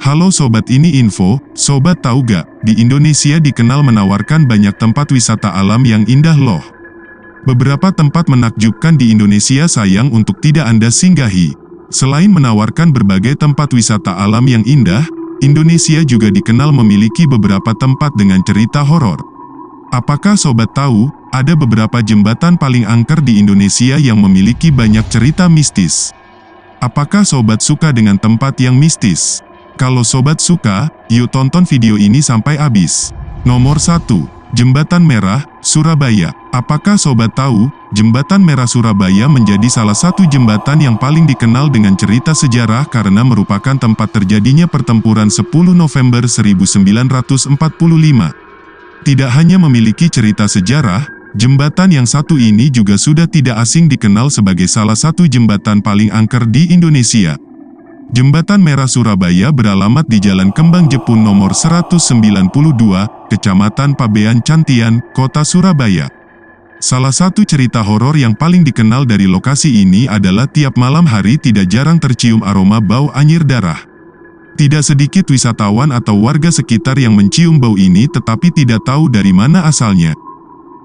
Halo Sobat, ini info. Sobat tahu gak, di Indonesia dikenal menawarkan banyak tempat wisata alam yang indah loh. Beberapa tempat menakjubkan di Indonesia sayang untuk tidak Anda singgahi. Selain menawarkan berbagai tempat wisata alam yang indah, Indonesia juga dikenal memiliki beberapa tempat dengan cerita horor. Apakah Sobat tahu, ada beberapa jembatan paling angker di Indonesia yang memiliki banyak cerita mistis? Apakah Sobat suka dengan tempat yang mistis? Kalau Sobat suka, yuk tonton video ini sampai habis. Nomor 1. Jembatan Merah, Surabaya. Apakah Sobat tahu, Jembatan Merah Surabaya menjadi salah satu jembatan yang paling dikenal dengan cerita sejarah karena merupakan tempat terjadinya pertempuran 10 November 1945. Tidak hanya memiliki cerita sejarah, jembatan yang satu ini juga sudah tidak asing dikenal sebagai salah satu jembatan paling angker di Indonesia. Jembatan Merah Surabaya beralamat di Jalan Kembang Jepun nomor 192, Kecamatan Pabean Cantian, Kota Surabaya. Salah satu cerita horor yang paling dikenal dari lokasi ini adalah tiap malam hari tidak jarang tercium aroma bau anyir darah. Tidak sedikit wisatawan atau warga sekitar yang mencium bau ini tetapi tidak tahu dari mana asalnya.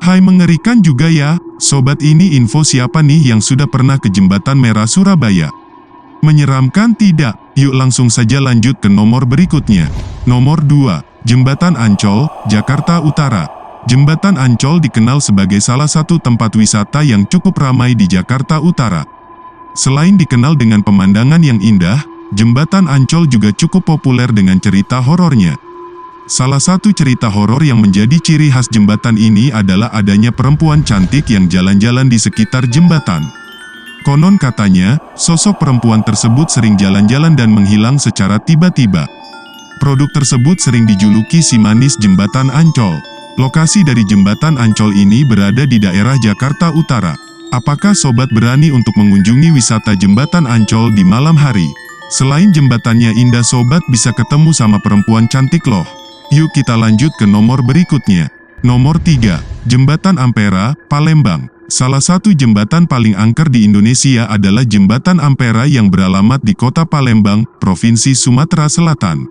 Hai, mengerikan juga ya, Sobat. Ini info siapa nih yang sudah pernah ke Jembatan Merah Surabaya? Menyeramkan tidak? Yuk langsung saja lanjut ke nomor berikutnya. Nomor 2. Jembatan Ancol, Jakarta Utara. Jembatan Ancol dikenal sebagai salah satu tempat wisata yang cukup ramai di Jakarta Utara. Selain dikenal dengan pemandangan yang indah, Jembatan Ancol juga cukup populer dengan cerita horornya. Salah satu cerita horor yang menjadi ciri khas jembatan ini adalah adanya perempuan cantik yang jalan-jalan di sekitar jembatan. Konon katanya, sosok perempuan tersebut sering jalan-jalan dan menghilang secara tiba-tiba. Produk tersebut sering dijuluki si manis Jembatan Ancol. Lokasi dari Jembatan Ancol ini berada di daerah Jakarta Utara. Apakah Sobat berani untuk mengunjungi wisata Jembatan Ancol di malam hari? Selain jembatannya indah, Sobat bisa ketemu sama perempuan cantik loh. Yuk kita lanjut ke nomor berikutnya. Nomor 3. Jembatan Ampera, Palembang. Salah satu jembatan paling angker di Indonesia adalah Jembatan Ampera yang beralamat di Kota Palembang, Provinsi Sumatera Selatan.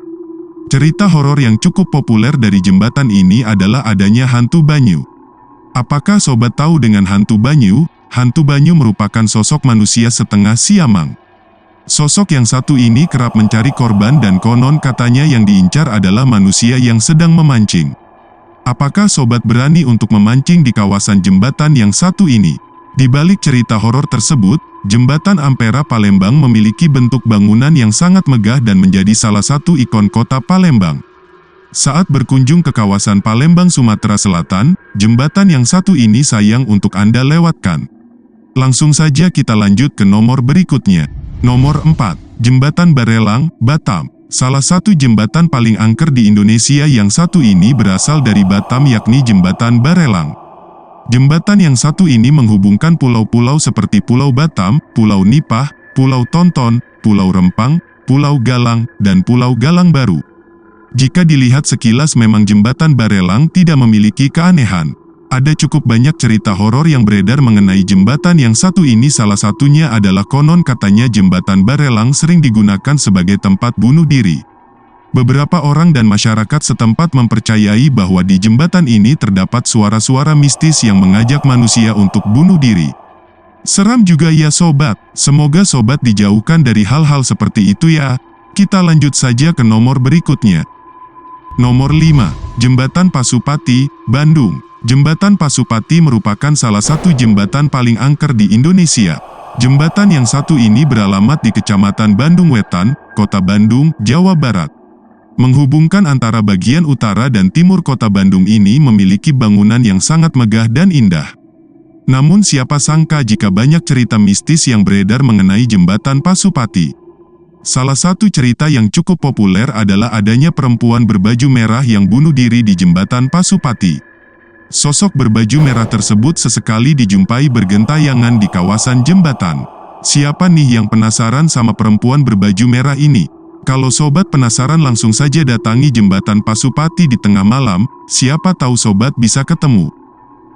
Cerita horor yang cukup populer dari jembatan ini adalah adanya hantu Banyu. Apakah Sobat tahu dengan hantu Banyu? Hantu Banyu merupakan sosok manusia setengah siamang. Sosok yang satu ini kerap mencari korban dan konon katanya yang diincar adalah manusia yang sedang memancing. Apakah Sobat berani untuk memancing di kawasan jembatan yang satu ini? Di balik cerita horor tersebut, Jembatan Ampera Palembang memiliki bentuk bangunan yang sangat megah dan menjadi salah satu ikon kota Palembang. Saat berkunjung ke kawasan Palembang, Sumatera Selatan, jembatan yang satu ini sayang untuk Anda lewatkan. Langsung saja kita lanjut ke nomor berikutnya. Nomor 4. Jembatan Barelang, Batam. Salah satu jembatan paling angker di Indonesia yang satu ini berasal dari Batam, yakni Jembatan Barelang. Jembatan yang satu ini menghubungkan pulau-pulau seperti Pulau Batam, Pulau Nipah, Pulau Tonton, Pulau Rempang, Pulau Galang, dan Pulau Galang Baru. Jika dilihat sekilas memang Jembatan Barelang tidak memiliki keanehan. Ada cukup banyak cerita horor yang beredar mengenai jembatan yang satu ini. Salah satunya adalah konon katanya Jembatan Barelang sering digunakan sebagai tempat bunuh diri. Beberapa orang dan masyarakat setempat mempercayai bahwa di jembatan ini terdapat suara-suara mistis yang mengajak manusia untuk bunuh diri. Seram juga ya Sobat. Semoga Sobat dijauhkan dari hal-hal seperti itu ya. Kita lanjut saja ke nomor berikutnya. Nomor 5. Jembatan Pasupati, Bandung. Jembatan Pasupati merupakan salah satu jembatan paling angker di Indonesia. Jembatan yang satu ini beralamat di Kecamatan Bandung Wetan, Kota Bandung, Jawa Barat. Menghubungkan antara bagian utara dan timur kota Bandung ini memiliki bangunan yang sangat megah dan indah. Namun siapa sangka jika banyak cerita mistis yang beredar mengenai Jembatan Pasupati. Salah satu cerita yang cukup populer adalah adanya perempuan berbaju merah yang bunuh diri di Jembatan Pasupati. Sosok berbaju merah tersebut sesekali dijumpai bergentayangan di kawasan jembatan. Siapa nih yang penasaran sama perempuan berbaju merah ini? Kalau Sobat penasaran, langsung saja datangi Jembatan Pasupati di tengah malam, siapa tahu Sobat bisa ketemu.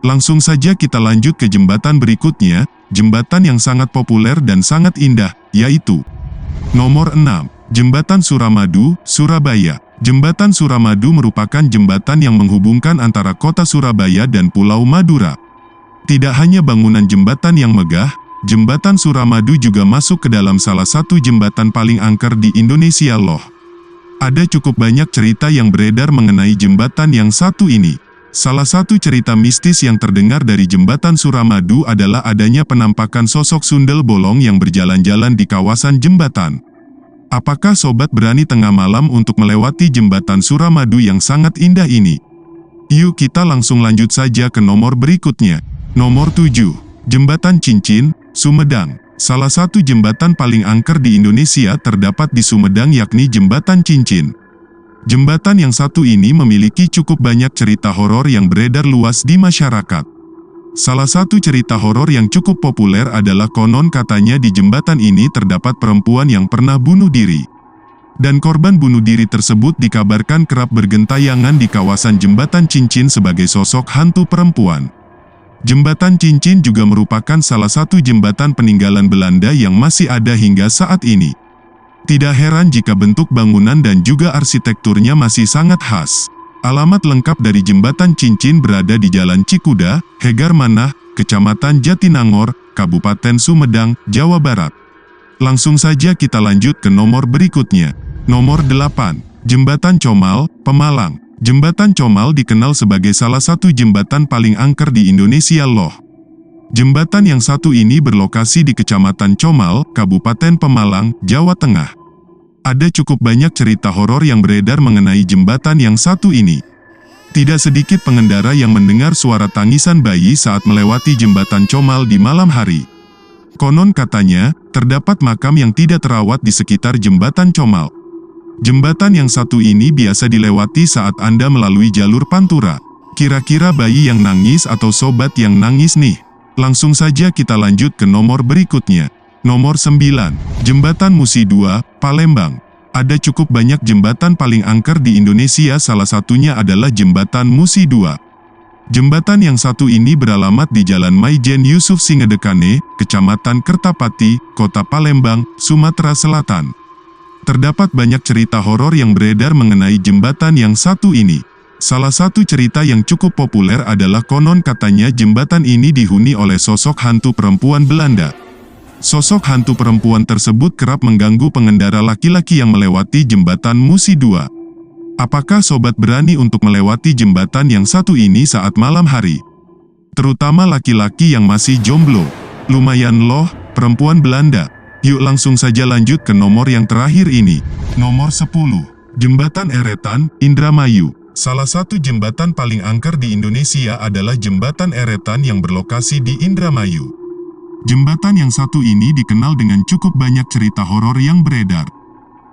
Langsung saja kita lanjut ke jembatan berikutnya, jembatan yang sangat populer dan sangat indah, yaitu nomor 6. Jembatan Suramadu, Surabaya. Jembatan Suramadu merupakan jembatan yang menghubungkan antara kota Surabaya dan Pulau Madura. Tidak hanya bangunan jembatan yang megah, jembatan Suramadu juga masuk ke dalam salah satu jembatan paling angker di Indonesia loh. Ada cukup banyak cerita yang beredar mengenai jembatan yang satu ini. Salah satu cerita mistis yang terdengar dari jembatan Suramadu adalah adanya penampakan sosok sundel bolong yang berjalan-jalan di kawasan jembatan. Apakah sobat berani tengah malam untuk melewati jembatan Suramadu yang sangat indah ini? Yuk kita langsung lanjut saja ke nomor berikutnya. Nomor 7. Jembatan Cincin, Sumedang. Salah satu jembatan paling angker di Indonesia terdapat di Sumedang yakni Jembatan Cincin. Jembatan yang satu ini memiliki cukup banyak cerita horor yang beredar luas di masyarakat. Salah satu cerita horor yang cukup populer adalah konon katanya di jembatan ini terdapat perempuan yang pernah bunuh diri. Dan korban bunuh diri tersebut dikabarkan kerap bergentayangan di kawasan Jembatan Cincin sebagai sosok hantu perempuan. Jembatan Cincin juga merupakan salah satu jembatan peninggalan Belanda yang masih ada hingga saat ini. Tidak heran jika bentuk bangunan dan juga arsitekturnya masih sangat khas. Alamat lengkap dari Jembatan Cincin berada di Jalan Cikuda, Hegarmanah, Kecamatan Jatinangor, Kabupaten Sumedang, Jawa Barat. Langsung saja kita lanjut ke nomor berikutnya. Nomor 8. Jembatan Comal, Pemalang. Jembatan Comal dikenal sebagai salah satu jembatan paling angker di Indonesia loh. Jembatan yang satu ini berlokasi di Kecamatan Comal, Kabupaten Pemalang, Jawa Tengah. Ada cukup banyak cerita horor yang beredar mengenai jembatan yang satu ini. Tidak sedikit pengendara yang mendengar suara tangisan bayi saat melewati jembatan Comal di malam hari. Konon katanya, terdapat makam yang tidak terawat di sekitar jembatan Comal. Jembatan yang satu ini biasa dilewati saat Anda melalui jalur Pantura. Kira-kira bayi yang nangis atau sobat yang nangis nih? Langsung saja kita lanjut ke nomor berikutnya. Nomor 9. Jembatan Musi 2, Palembang. Ada cukup banyak jembatan paling angker di Indonesia, salah satunya adalah Jembatan Musi 2. Jembatan yang satu ini beralamat di Jalan Maijen Yusuf Singedekane, Kecamatan Kertapati, Kota Palembang, Sumatera Selatan. Terdapat banyak cerita horor yang beredar mengenai jembatan yang satu ini. Salah satu cerita yang cukup populer adalah konon katanya jembatan ini dihuni oleh sosok hantu perempuan Belanda. Sosok hantu perempuan tersebut kerap mengganggu pengendara laki-laki yang melewati jembatan Musi 2. Apakah sobat berani untuk melewati jembatan yang satu ini saat malam hari? Terutama laki-laki yang masih jomblo. Lumayan loh, perempuan Belanda. Yuk langsung saja lanjut ke nomor yang terakhir ini. Nomor 10. Jembatan Eretan, Indramayu. Salah satu jembatan paling angker di Indonesia adalah Jembatan Eretan yang berlokasi di Indramayu. Jembatan yang satu ini dikenal dengan cukup banyak cerita horor yang beredar.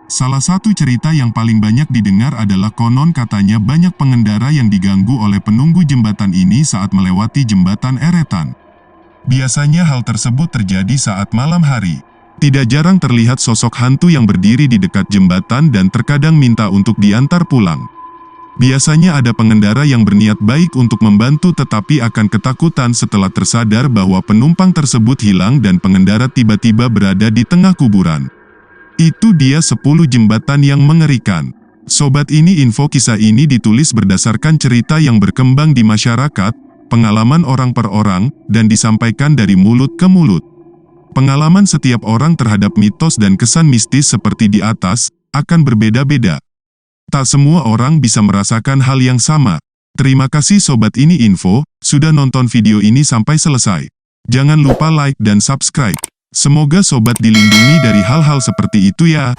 Salah satu cerita yang paling banyak didengar adalah konon katanya banyak pengendara yang diganggu oleh penunggu jembatan ini saat melewati Jembatan Eretan. Biasanya hal tersebut terjadi saat malam hari. Tidak jarang terlihat sosok hantu yang berdiri di dekat jembatan dan terkadang minta untuk diantar pulang. Biasanya ada pengendara yang berniat baik untuk membantu tetapi akan ketakutan setelah tersadar bahwa penumpang tersebut hilang dan pengendara tiba-tiba berada di tengah kuburan. Itu dia 10 jembatan yang mengerikan. Sobat, ini info kisah ini ditulis berdasarkan cerita yang berkembang di masyarakat, pengalaman orang per orang, dan disampaikan dari mulut ke mulut. Pengalaman setiap orang terhadap mitos dan kesan mistis seperti di atas, akan berbeda-beda. Tak semua orang bisa merasakan hal yang sama. Terima kasih sobat, ini info, sudah nonton video ini sampai selesai. Jangan lupa like dan subscribe. Semoga sobat dilindungi dari hal-hal seperti itu ya.